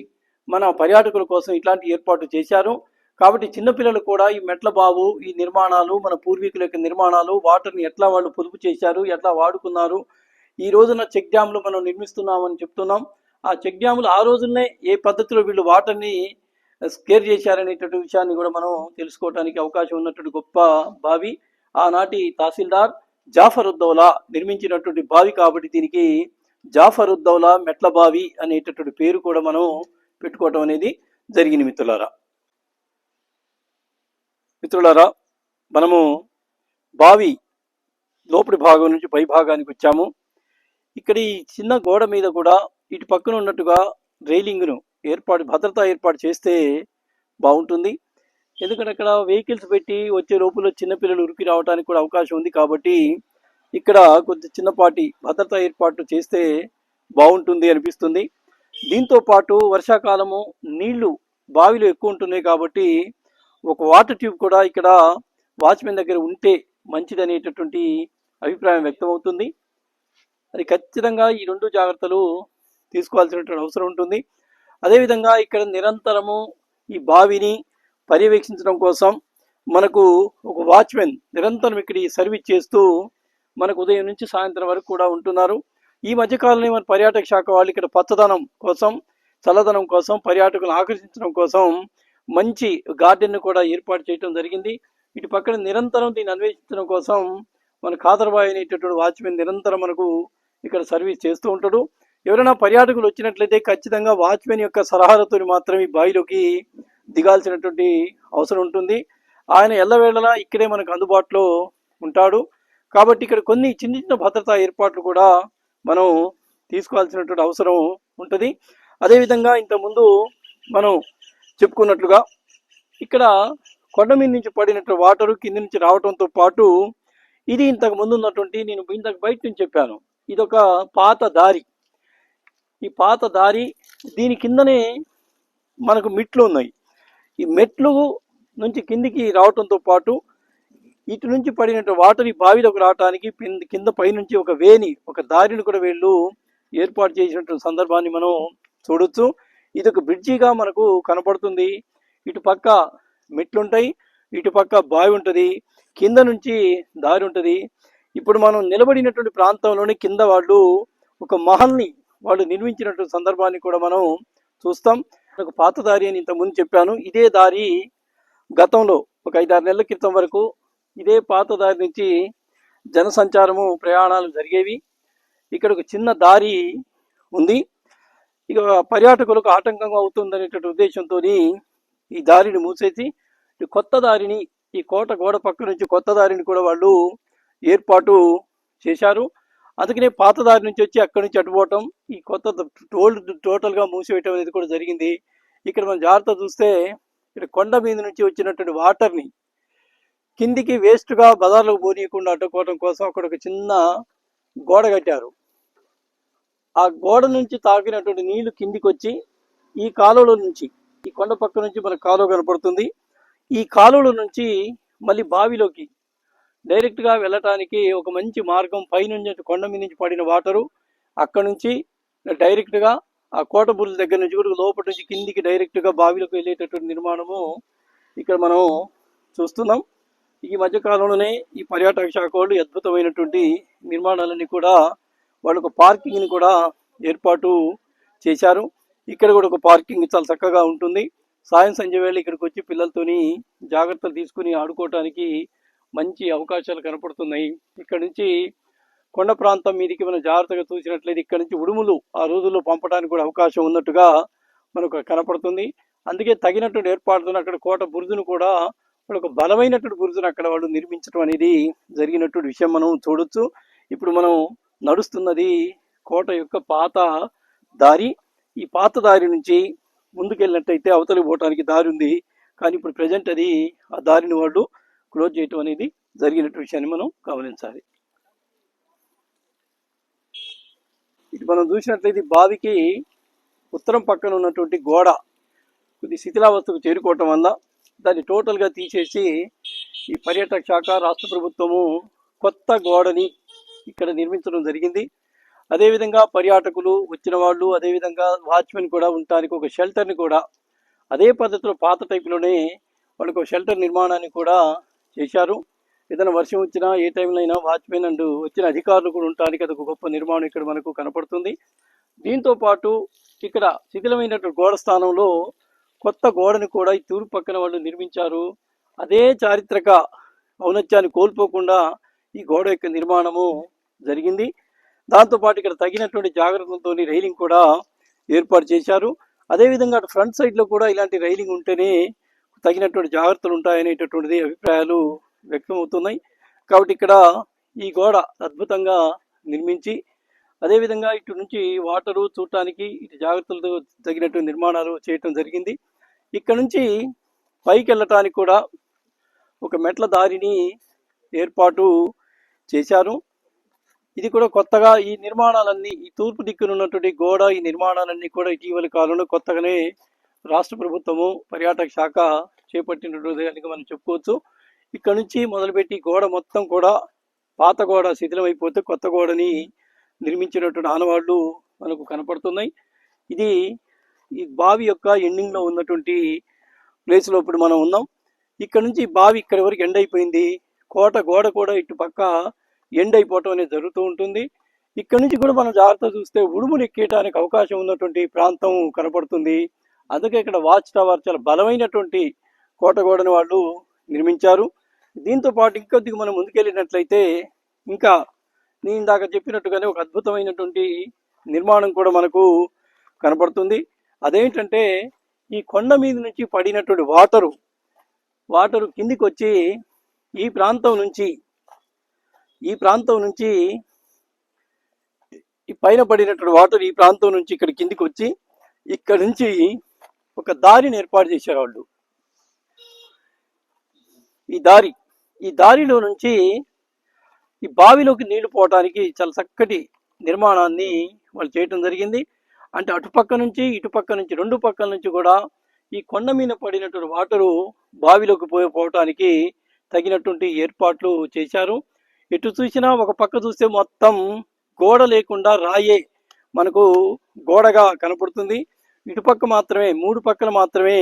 మన పర్యాటకుల కోసం ఇట్లాంటి ఏర్పాటు చేశారు. కాబట్టి చిన్నపిల్లలు కూడా ఈ మెట్ల బావు, ఈ నిర్మాణాలు, మన పూర్వీకుల యొక్క నిర్మాణాలు, వాటర్ని ఎట్లా వాళ్ళు పొదుపు చేశారు, ఎట్లా వాడుకున్నారు, ఈ రోజున చెక్ డ్యామ్లు మనం నిర్మిస్తున్నామని చెప్తున్నాం. ఆ చెక్ డ్యాములు ఆ రోజునే ఏ పద్ధతిలో వీళ్ళు వాటర్ని స్కేర్ చేశారనేటువంటి విషయాన్ని కూడా మనం తెలుసుకోవడానికి అవకాశం ఉన్నటువంటి గొప్ప బావి. ఆనాటి తహసీల్దార్ జాఫరుద్దౌలా నిర్మించినటువంటి బావి కాబట్టి దీనికి జాఫరుద్దౌలా మెట్ల బావి అనేటటువంటి పేరు కూడా మనం పెట్టుకోవటం అనేది జరిగింది. మిత్రులారా, మనము బావి లోపలి భాగం నుంచి పై భాగానికి వచ్చాము. ఇక్కడ ఈ చిన్న గోడ మీద కూడా ఇటు పక్కన ఉన్నట్టుగా రైలింగ్ను భద్రతా ఏర్పాటు చేస్తే బాగుంటుంది. ఎందుకంటే అక్కడ వెహికల్స్ పెట్టి వచ్చే లోపల చిన్నపిల్లలు ఉరికి రావడానికి కూడా అవకాశం ఉంది. కాబట్టి ఇక్కడ కొద్ది చిన్నపాటి భద్రతా ఏర్పాటు చేస్తే బాగుంటుంది అనిపిస్తుంది. దీంతో పాటు వర్షాకాలము నీళ్లు బావిలో ఎక్కువ ఉంటున్నాయి కాబట్టి ఒక వాటర్ ట్యూబ్ కూడా ఇక్కడ వాచ్మెన్ దగ్గర ఉంటే మంచిదనేటటువంటి అభిప్రాయం వ్యక్తమవుతుంది. అది ఖచ్చితంగా ఈ రెండు జాగ్రత్తలు తీసుకోవాల్సినటువంటి అవసరం ఉంటుంది. అదేవిధంగా ఇక్కడ నిరంతరము ఈ బావిని పర్యవేక్షించడం కోసం మనకు ఒక వాచ్మెన్ నిరంతరం ఇక్కడ ఈ సర్వీస్ చేస్తూ మనకు ఉదయం నుంచి సాయంత్రం వరకు కూడా ఉంటున్నారు. ఈ మధ్యకాలంలో మన పర్యాటక శాఖ వాళ్ళు ఇక్కడ పచ్చదనం కోసం, చల్లదనం కోసం, పర్యాటకులను ఆకర్షించడం కోసం మంచి గార్డెన్ కూడా ఏర్పాటు చేయడం జరిగింది. ఇటు పక్కన నిరంతరం దీన్ని అన్వేషించడం కోసం మన ఖాదర్బాయ్ అనేటటువంటి వాచ్మెన్ నిరంతరం మనకు ఇక్కడ సర్వీస్ చేస్తూ ఉంటాడు. ఎవరైనా పర్యాటకులు వచ్చినట్లయితే ఖచ్చితంగా వాచ్మెన్ యొక్క సలహాలతో మాత్రమే ఈ బావిలోకి దిగాల్సినటువంటి అవసరం ఉంటుంది. ఆయన ఎల్లవేళలా ఇక్కడే మనకు అందుబాటులో ఉంటాడు. కాబట్టి ఇక్కడ కొన్ని చిన్న చిన్న భద్రతా ఏర్పాట్లు కూడా మనం తీసుకోవాల్సినటువంటి అవసరం ఉంటుంది. అదేవిధంగా ఇంతకుముందు మనం చెప్పుకున్నట్లుగా ఇక్కడ కొండ మీద నుంచి పడినట్టు వాటరు కింద నుంచి రావడంతో పాటు ఇది ఇంతకు ముందు ఉన్నటువంటి, నేను ఇంతకు బయట నుంచి చెప్పాను, ఇదొక పాత దారి. ఈ పాత దారి, దీని కిందనే మనకు మెట్లు ఉన్నాయి. ఈ మెట్లు నుంచి కిందికి రావడంతో పాటు ఇటు నుంచి పడినట్టు వాటర్ ఈ బావిలోకి రావడానికి కింద పైనుంచి ఒక వేని, ఒక దారిని కూడా వీళ్ళు ఏర్పాటు చేసినటువంటి సందర్భాన్ని మనం చూడొచ్చు. ఇది ఒక బ్రిడ్జిగా మనకు కనపడుతుంది. ఇటు పక్క మెట్లుంటాయి, ఇటు పక్క బావి ఉంటుంది, కింద నుంచి దారి ఉంటుంది. ఇప్పుడు మనం నిలబడినటువంటి ప్రాంతంలోనే కింద వాళ్ళు ఒక మహల్ని వాళ్ళు నిర్మించినటువంటి సందర్భాన్ని కూడా మనం చూస్తాం. నాకు పాత దారి అని ఇంతకుముందు చెప్పాను. ఇదే దారి గతంలో ఒక 5-6 నెలల క్రితం వరకు ఇదే పాత దారి నుంచి జనసంచారము, ప్రయాణాలు జరిగేవి. ఇక్కడ ఒక చిన్న దారి ఉంది. ఇక పర్యాటకులకు ఆటంకంగా అవుతుందనేటువంటి ఉద్దేశంతో ఈ దారిని మూసేసి ఈ కొత్త దారిని, ఈ కోట గోడ పక్క నుంచి కొత్త దారిని కూడా వాళ్ళు ఏర్పాటు చేశారు. అందుకనే పాత దారి నుంచి వచ్చి అక్కడి నుంచి అటుపోవటం, ఈ కొత్త టోటల్గా మూసివేయటం అనేది కూడా జరిగింది. ఇక్కడ మనం జాగ్రత్త చూస్తే ఇక్కడ కొండ మీద నుంచి వచ్చినటువంటి వాటర్ని కిందికి వేస్ట్గా బజార్లోకి పోనీయకుండా అడ్డుకోవడం కోసం అక్కడ ఒక చిన్న గోడ కట్టారు. ఆ గోడ నుంచి తాకినటువంటి నీళ్లు కిందికి వచ్చి ఈ కాలువలో నుంచి, ఈ కొండ పక్క నుంచి మనకు కాలువ కనపడుతుంది, ఈ కాలువలో నుంచి మళ్ళీ బావిలోకి డైరెక్ట్గా వెళ్ళటానికి ఒక మంచి మార్గం. పైనుంచి కొండ మీద నుంచి పడిన వాటరు అక్కడ నుంచి డైరెక్ట్గా ఆ కోటబుర్ల దగ్గర నుంచి కూడా లోపల నుంచి కిందికి డైరెక్ట్గా బావిలోకి వెళ్ళేటటువంటి నిర్మాణము ఇక్కడ మనం చూస్తున్నాం. ఈ మధ్యకాలంలోనే ఈ పర్యాటక శాఖ వాళ్ళు అద్భుతమైనటువంటి నిర్మాణాలన్నీ కూడా వాళ్ళు ఒక పార్కింగ్ని కూడా ఏర్పాటు చేశారు. ఇక్కడ కూడా ఒక పార్కింగ్ చాలా చక్కగా ఉంటుంది. సాయం సంధ్య వేళ ఇక్కడికి వచ్చి పిల్లలతోని జాగ్రత్తలు తీసుకుని ఆడుకోవటానికి మంచి అవకాశాలు కనపడుతున్నాయి. ఇక్కడ నుంచి కొండ ప్రాంతం మీదకి మనం జాగ్రత్తగా చూసినట్లయితే ఇక్కడ నుంచి ఉడుములు ఆ రోజుల్లో పంపడానికి కూడా అవకాశం ఉన్నట్టుగా మనకు కనపడుతుంది. అందుకే తగినటువంటి ఏర్పాటుతో అక్కడ కోట బురుజును కూడా ఒక బలమైనటువంటి బురుజును అక్కడ వాళ్ళు నిర్మించడం అనేది జరిగినటువంటి విషయం మనం చూడొచ్చు. ఇప్పుడు మనం నడుస్తున్నది కోట యొక్క పాత దారి. ఈ పాత దారి నుంచి ముందుకెళ్ళినట్టయితే అవతలికి పోవటానికి దారి ఉంది. కానీ ఇప్పుడు ప్రజెంట్ అది ఆ దారిని వాళ్ళు క్లోజ్ చేయటం అనేది జరిగినట్టు విషయాన్ని మనం గమనించాలి. ఇటు మనం చూసినట్లయితే బావికి ఉత్తరం పక్కన ఉన్నటువంటి గోడ కొద్ది శిథిలావస్థకు చేరుకోవటం వల్ల దాన్ని టోటల్గా తీసేసి ఈ పర్యాటక శాఖ రాష్ట్ర ప్రభుత్వము కొత్త గోడని ఇక్కడ నిర్మించడం జరిగింది. అదేవిధంగా పర్యాటకులు వచ్చిన వాళ్ళు, అదేవిధంగా వాచ్మెన్ కూడా ఉండటానికి ఒక షెల్టర్ని కూడా అదే పద్ధతిలో పాత టైపులోనే వాళ్ళకు షెల్టర్ నిర్మాణాన్ని కూడా చేశారు. ఏదైనా వర్షం వచ్చినా ఏ టైంలో అయినా వాచ్మెన్ అండ్ వచ్చిన అధికారులు కూడా ఉండటానికి అదొక గొప్ప నిర్మాణం ఇక్కడ మనకు కనపడుతుంది. దీంతో పాటు ఇక్కడ శిథిలమైనటువంటి గోడ స్థానంలో కొత్త గోడని కూడా ఈ తూర్పు పక్కన వాళ్ళు నిర్మించారు. అదే చారిత్రక ఔన్నత్యాన్ని కోల్పోకుండా ఈ గోడ యొక్క నిర్మాణము జరిగింది. దాంతోపాటు ఇక్కడ తగినటువంటి జాగ్రత్తలతో రైలింగ్ కూడా ఏర్పాటు చేశారు. అదేవిధంగా అటు ఫ్రంట్ సైడ్లో కూడా ఇలాంటి రైలింగ్ ఉంటేనే తగినటువంటి జాగ్రత్తలు ఉంటాయనేటటువంటిది అభిప్రాయాలు వ్యక్తమవుతున్నాయి. కాబట్టి ఇక్కడ ఈ గోడ అద్భుతంగా నిర్మించి అదేవిధంగా ఇటు నుంచి వాటరు చూడటానికి ఇటు జాగ్రత్తలతో తగినటువంటి నిర్మాణాలు చేయటం జరిగింది. ఇక్కడ నుంచి పైకి వెళ్ళటానికి కూడా ఒక మెట్ల దారిని ఏర్పాటు చేశారు. ఇది కూడా కొత్తగా ఈ నిర్మాణాలన్నీ ఈ తూర్పు దిక్కున ఉన్నటువంటి గోడ ఈ నిర్మాణాలన్నీ కూడా ఇటీవల కాలంలో కొత్తగానే రాష్ట్ర ప్రభుత్వము పర్యాటక శాఖ చేపట్టినటువంటి మనం చెప్పుకోవచ్చు. ఇక్కడ నుంచి మొదలుపెట్టి గోడ మొత్తం కూడా పాత గోడ శిథిలమైపోతే కొత్త గోడని నిర్మించినటువంటి ఆనవాళ్లు మనకు కనపడుతున్నాయి. ఇది ఈ బావి యొక్క ఎండింగ్లో ఉన్నటువంటి ప్లేస్లో ఇప్పుడు మనం ఉన్నాం. ఇక్కడ నుంచి బావి ఇక్కడి వరకు ఎండ్ అయిపోయింది. కోట గోడ కూడా ఇటు పక్క ఎండ్ అయిపోవటం అనేది జరుగుతూ ఉంటుంది. ఇక్కడ నుంచి కూడా మనం జాగ్రత్త చూస్తే ఉడుములు ఎక్కేయడానికి అవకాశం ఉన్నటువంటి ప్రాంతం కనపడుతుంది. అందుకే ఇక్కడ వాచ్ టవర్ చాలా బలమైనటువంటి కోట గోడని వాళ్ళు నిర్మించారు. దీంతో పాటు ఇంకొద్దిగా మనం ముందుకెళ్ళినట్లయితే ఇంకా నేను ఇందాక చెప్పినట్టుగానే ఒక అద్భుతమైనటువంటి నిర్మాణం కూడా మనకు కనపడుతుంది. అదేంటంటే ఈ కొండ మీద నుంచి పడినటువంటి వాటరు కిందికి వచ్చి ఈ ప్రాంతం నుంచి ఈ పైన పడినటువంటి వాటర్ ఈ ప్రాంతం నుంచి ఇక్కడ కిందికి వచ్చి ఇక్కడ నుంచి ఒక దారిని ఏర్పాటు చేశారు వాళ్ళు. ఈ దారిలో నుంచి ఈ బావిలోకి నీళ్లు పోవటానికి చాలా చక్కటి నిర్మాణాన్ని వాళ్ళు చేయటం జరిగింది. అంటే అటుపక్క నుంచి ఇటుపక్క నుంచి రెండు పక్కల నుంచి కూడా ఈ కొండ మీద పడినటువంటి వాటరు బావిలోకి పోవటానికి తగినటువంటి ఏర్పాట్లు చేశారు. ఎటు చూసినా ఒక పక్క చూస్తే మొత్తం గోడ లేకుండా రాయే మనకు గోడగా కనపడుతుంది. ఇటుపక్క మాత్రమే 3 పక్కల మాత్రమే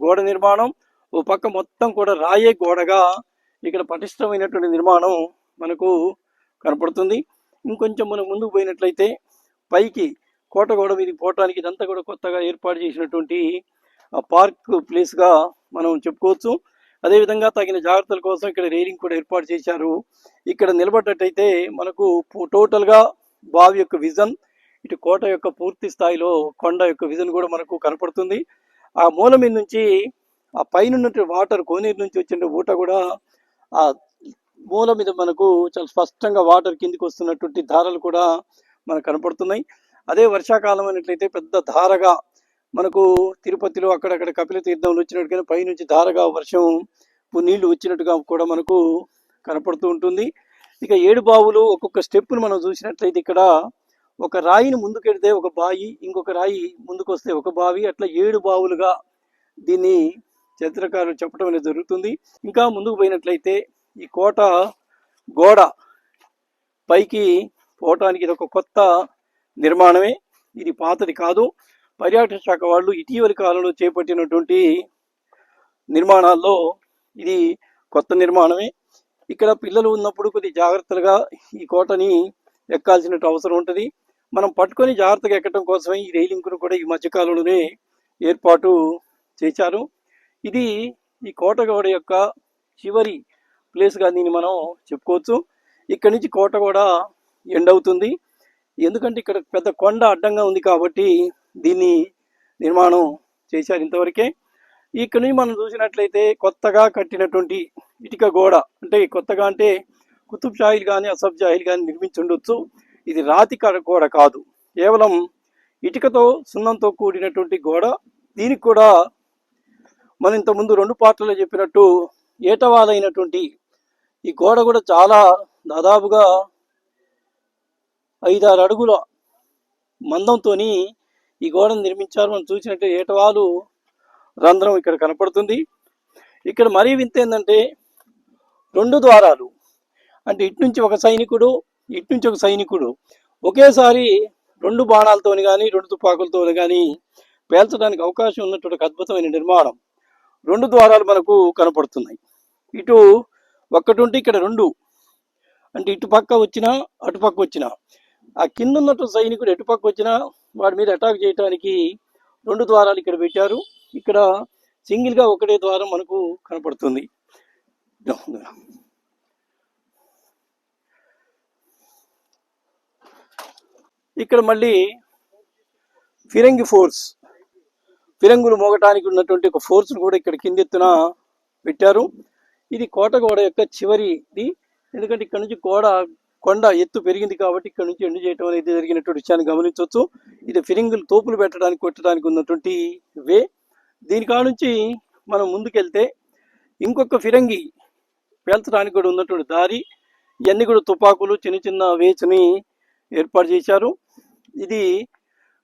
గోడ నిర్మాణం, ఓ పక్క మొత్తం కూడా రాయే గోడగా ఇక్కడ పటిష్టమైనటువంటి నిర్మాణం మనకు కనపడుతుంది. ఇంకొంచెం మనం ముందుకు పోయినట్లయితే పైకి కోట గోడ మీదకి పోవటానికి ఇదంతా కూడా కొత్తగా ఏర్పాటు చేసినటువంటి పార్క్ ప్లేస్గా మనం చెప్పుకోవచ్చు. అదేవిధంగా తగిన జాగ్రత్తల కోసం ఇక్కడ రైలింగ్ కూడా ఏర్పాటు చేశారు. ఇక్కడ నిలబడ్డట్టయితే మనకు టోటల్గా బావి యొక్క విజన్, ఇటు కోట యొక్క పూర్తి స్థాయిలో కొండ యొక్క విజన్ కూడా మనకు కనపడుతుంది. ఆ మూల మీద నుంచి ఆ పైన వాటర్ కోనేరు నుంచి వచ్చిన ఊట కూడా ఆ మూల మీద మనకు చాలా స్పష్టంగా వాటర్ కిందికి వస్తున్నటువంటి ధారలు కూడా మనకు కనపడుతున్నాయి. అదే వర్షాకాలం అయినట్లయితే పెద్ద ధారగా మనకు తిరుపతిలో అక్కడక్కడ కపిల తీర్థంలో వచ్చినట్టుగా పైనుంచి ధారగా వర్షం నీళ్లు వచ్చినట్టుగా కూడా మనకు కనపడుతూ ఉంటుంది. ఇక 7 బావులు ఒక్కొక్క స్టెప్ను మనం చూసినట్లయితే ఇక్కడ ఒక రాయిని ముందుకెడితే ఒక బావి, ఇంకొక రాయి ముందుకు వస్తే ఒక బావి, అట్లా 7 బావులుగా దీన్ని చరిత్రకారులు చెప్పడం అనేది జరుగుతుంది. ఇంకా ముందుకు పోయినట్లయితే ఈ కోట గోడ పైకి పోవటానికి ఇది ఒక కొత్త నిర్మాణమే, ఇది పాతది కాదు. పర్యాటక శాఖ వాళ్ళు ఇటీవలి కాలంలో చేపట్టినటువంటి నిర్మాణాల్లో ఇది కొత్త నిర్మాణమే. ఇక్కడ పిల్లలు ఉన్నప్పుడు కొద్ది జాగ్రత్తలుగా ఈ కోటని ఎక్కాల్సిన అవసరం ఉంటుంది. మనం పట్టుకొని జాగ్రత్తగా ఎక్కడం కోసమే ఈ రైలింగ్ను కూడా ఈ మధ్యకాలంలోనే ఏర్పాటు చేశారు. ఇది ఈ కోటగోడ యొక్క చివరి ప్లేస్గా దీన్ని మనం చెప్పుకోవచ్చు. ఇక్కడి నుంచి కోట కూడా ఎండ్ అవుతుంది. ఎందుకంటే ఇక్కడ పెద్ద కొండ అడ్డంగా ఉంది కాబట్టి దీన్ని నిర్మాణం చేశారు ఇంతవరకే. ఇక్కడ నుంచి మనం చూసినట్లయితే కొత్తగా కట్టినటువంటి ఇటుక గోడ, అంటే కొత్తగా అంటే కుతుబ్ షాహీలు కానీ అసఫ్ జాహీలు కానీ నిర్మించి ఉండొచ్చు. ఇది రాతి గోడ కాదు, కేవలం ఇటుకతో సున్నంతో కూడినటువంటి గోడ. దీనికి కూడా మనం ఇంతకుముందు 2 పార్ట్లలో చెప్పినట్టు ఏటవాలైనటువంటి ఈ గోడ కూడా చాలా దాదాపుగా 5-6 అడుగుల మందంతో ఈ గోడను నిర్మించారు. మనం చూసినట్టే ఏటవాలు రంధ్రం ఇక్కడ కనపడుతుంది. ఇక్కడ మరీ వింత ఏంటంటే 2 ద్వారాలు, అంటే ఇటు నుంచి ఒక సైనికుడు, ఇటు నుంచి ఒక సైనికుడు ఒకేసారి 2 బాణాలతోని కానీ 2 తుపాకులతోని కానీ పేల్చడానికి అవకాశం ఉన్నటువంటి అద్భుతమైన నిర్మాణం. 2 ద్వారాలు మనకు కనపడుతున్నాయి. ఇటు ఒక్కటి ఉంటే ఇక్కడ 2, అంటే ఇటు పక్క వచ్చినా అటు పక్క వచ్చినా ఆ కింద ఉన్నట్టు సైనికుడు ఎటు పక్క వచ్చినా వాడి మీద అటాక్ చేయడానికి 2 ద్వారాలు ఇక్కడ పెట్టారు. ఇక్కడ సింగిల్గా ఒకటే ద్వారం మనకు కనపడుతుంది. ఇక్కడ మళ్ళీ ఫిరంగి ఫోర్స్, ఫిరంగులు మోగటానికి ఉన్నటువంటి ఒక ఫోర్స్ను కూడా ఇక్కడ కిందెత్తున పెట్టారు. ఇది కోటగోడ యొక్క చివరిది. ఎందుకంటే ఇక్కడ నుంచి కొండ ఎత్తు పెరిగింది కాబట్టి ఇక్కడ నుంచి ఎండు చేయటం అనేది జరిగినటువంటి విషయాన్ని గమనించవచ్చు. ఇది ఫిరంగులు తోపులు పెట్టడానికి కొట్టడానికి ఉన్నటువంటి వే. దీని కాడ నుంచి మనం ముందుకెళ్తే ఇంకొక ఫిరంగి పేల్చడానికి కూడా ఉన్నటువంటి దారి. ఇవన్నీ కూడా తుపాకులు, చిన్న చిన్న వేస్ని ఏర్పాటు చేశారు. ఇది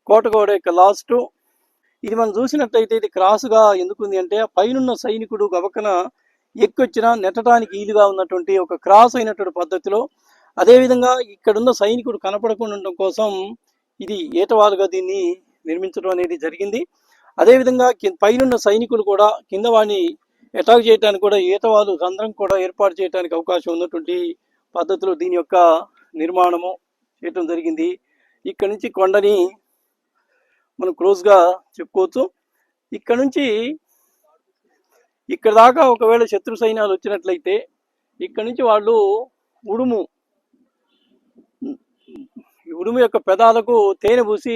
కోటగోడ యొక్క లాస్ట్. ఇది మనం చూసినట్టయితే ఇది క్రాస్గా ఎందుకుంది అంటే పైనున్న సైనికుడు గబక్కన ఎక్కొచ్చినా నెట్టడానికి ఈలుగా ఉన్నటువంటి ఒక క్రాస్ అయినటువంటి పద్ధతిలో. అదేవిధంగా ఇక్కడున్న సైనికుడు కనపడకుండా ఉండడం కోసం ఇది ఏటవాలుగా దీన్ని నిర్మించడం అనేది జరిగింది. అదేవిధంగా పైనున్న సైనికులు కూడా కింద వాడిని అటాక్ చేయడానికి కూడా ఏటవాలు రంధ్రం కూడా ఏర్పాటు చేయడానికి అవకాశం ఉన్నటువంటి పద్ధతిలో దీని యొక్క నిర్మాణము చేయటం జరిగింది. ఇక్కడ నుంచి కొండని మనం క్లోజ్గా చెప్పుకోవచ్చు. ఇక్కడ నుంచి ఇక్కడ దాకా ఒకవేళ శత్రు సైన్యాలు వచ్చినట్లయితే ఇక్కడ నుంచి వాళ్ళు ఉడుము యొక్క పెదాలకు తేనె పూసి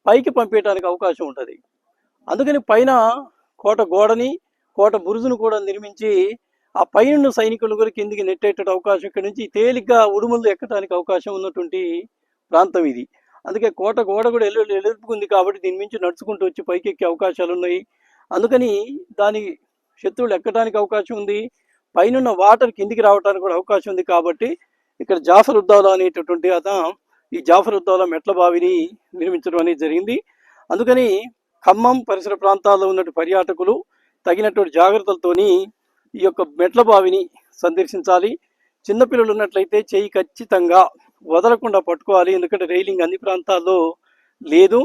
పైకి పంపేయడానికి అవకాశం ఉంటుంది. అందుకని పైన కోట గోడని, కోట బురుజును కూడా నిర్మించి ఆ పైన సైనికులు కూడా కిందికి నెట్టేట అవకాశం, ఇక్కడ నుంచి తేలిగ్గా ఉడుములు ఎక్కడానికి అవకాశం ఉన్నటువంటి ప్రాంతం ఇది. అందుకే కోట గోడ కూడా ఎలుపుకుంది కాబట్టి దీని నుంచి నడుచుకుంటూ వచ్చి పైకి ఎక్కే అవకాశాలు ఉన్నాయి. అందుకని దాని శత్రువులు ఎక్కడానికి అవకాశం ఉంది, పైన వాటర్ కిందికి రావడానికి కూడా అవకాశం ఉంది. కాబట్టి ఇక్కడ జాఫర్ ఉద్దౌలా అనేటటువంటి ఈ జాఫర్ ఉద్దౌలా మెట్ల బావిని నిర్మించడం అనేది జరిగింది. అందుకని ఖమ్మం పరిసర ప్రాంతాల్లో ఉన్నటువంటి పర్యాటకులు తగినటువంటి జాగ్రత్తలతోని ఈ యొక్క మెట్ల బావిని సందర్శించాలి. చిన్నపిల్లలు ఉన్నట్లయితే చేయి ఖచ్చితంగా వదలకుండా పట్టుకోవాలి, ఎందుకంటే రైలింగ్ అన్ని ప్రాంతాల్లో లేదు.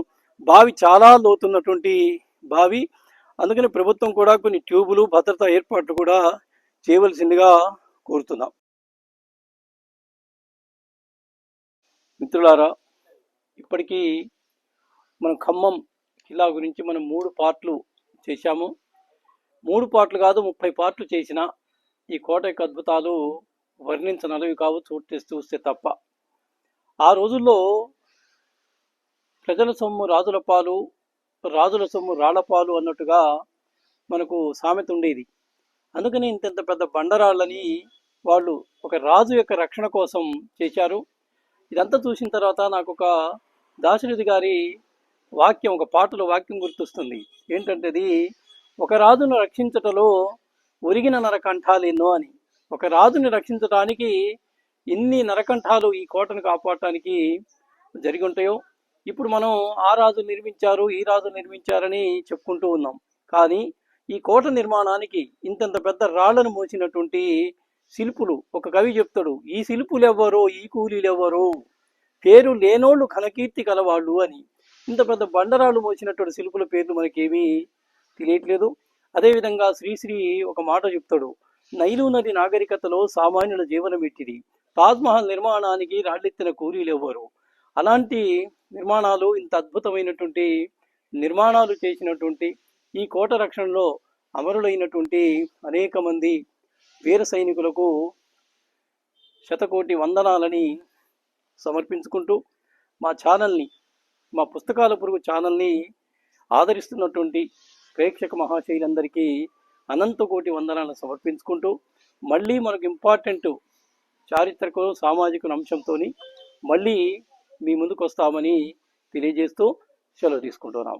బావి చాలా లోతున్నటువంటి బావి. అందుకని ప్రభుత్వం కూడా కొన్ని ట్యూబులు, భద్రతా ఏర్పాట్లు కూడా చేయవలసిందిగా కోరుతున్నాం. మిత్రులారా, ఇప్పటికీ మనం ఖమ్మం కిల్లా గురించి మనం 3 పార్ట్లు చేశాము. 3 పార్ట్లు కాదు 30 పార్ట్లు చేసిన ఈ కోట యొక్క అద్భుతాలు వర్ణించనలవి కావు, చూస్తే తప్ప. ఆ రోజుల్లో ప్రజల సొమ్ము రాజుల పాలు, రాజుల సొమ్ము రాళ్లపాలు అన్నట్టుగా మనకు సామెత ఉండేది. అందుకని ఇంత పెద్ద బండరాళ్ళని వాళ్ళు ఒక రాజు యొక్క రక్షణ కోసం చేశారు. ఇదంతా చూసిన తర్వాత నాకు ఒక దాశరథి గారి వాక్యం, ఒక పాటలో వాక్యం గుర్తొస్తుంది. ఏంటంటే అది, ఒక రాజును రక్షించటలో ఒరిగిన నరకంఠాలు ఎన్నో అని. ఒక రాజుని రక్షించడానికి ఎన్ని నరకంఠాలు ఈ కోటను కాపాడటానికి జరిగి ఉంటాయో. ఇప్పుడు మనం ఆ రాజు నిర్మించారు, ఈ రాజు నిర్మించారని చెప్పుకుంటూ ఉన్నాం. కానీ ఈ కోట నిర్మాణానికి ఇంతంత పెద్ద రాళ్లను మోసినటువంటి శిల్పులు, ఒక కవి చెప్తాడు, ఈ శిల్పులు ఎవరో, ఈ కూలీలు ఎవరో, పేరు లేనోళ్ళు ఘనకీర్తి కలవాళ్ళు అని. ఇంత పెద్ద బండరాళ్ళు మోసినటువంటి శిల్పుల పేర్లు మనకేమీ తెలియట్లేదు. అదేవిధంగా శ్రీశ్రీ ఒక మాట చెప్తాడు, నైలు నది నాగరికతలో సామాన్యుల జీవనం ఎట్టిది, తాజ్మహల్ నిర్మాణానికి రాళ్ళెత్తిన కూలీలు ఎవ్వరు. అలాంటి నిర్మాణాలు, ఇంత అద్భుతమైనటువంటి నిర్మాణాలు చేసినటువంటి ఈ కోట రక్షణలో అమరులైనటువంటి అనేక మంది వీర సైనికులకు శతకోటి వందనాలని సమర్పించుకుంటూ మా ఛానల్ని, మా పుస్తకాల పురుగు ఛానల్ని ఆదరిస్తున్నటువంటి ప్రేక్షక మహాశైలందరికీ అనంత కోటి వందనాలను సమర్పించుకుంటూ మళ్ళీ మనకు ఇంపార్టెంట్ చారిత్రక సామాజిక అంశంతో మళ్ళీ మీ ముందుకు వస్తామని తెలియజేస్తూ సెలవు తీసుకుంటున్నాం.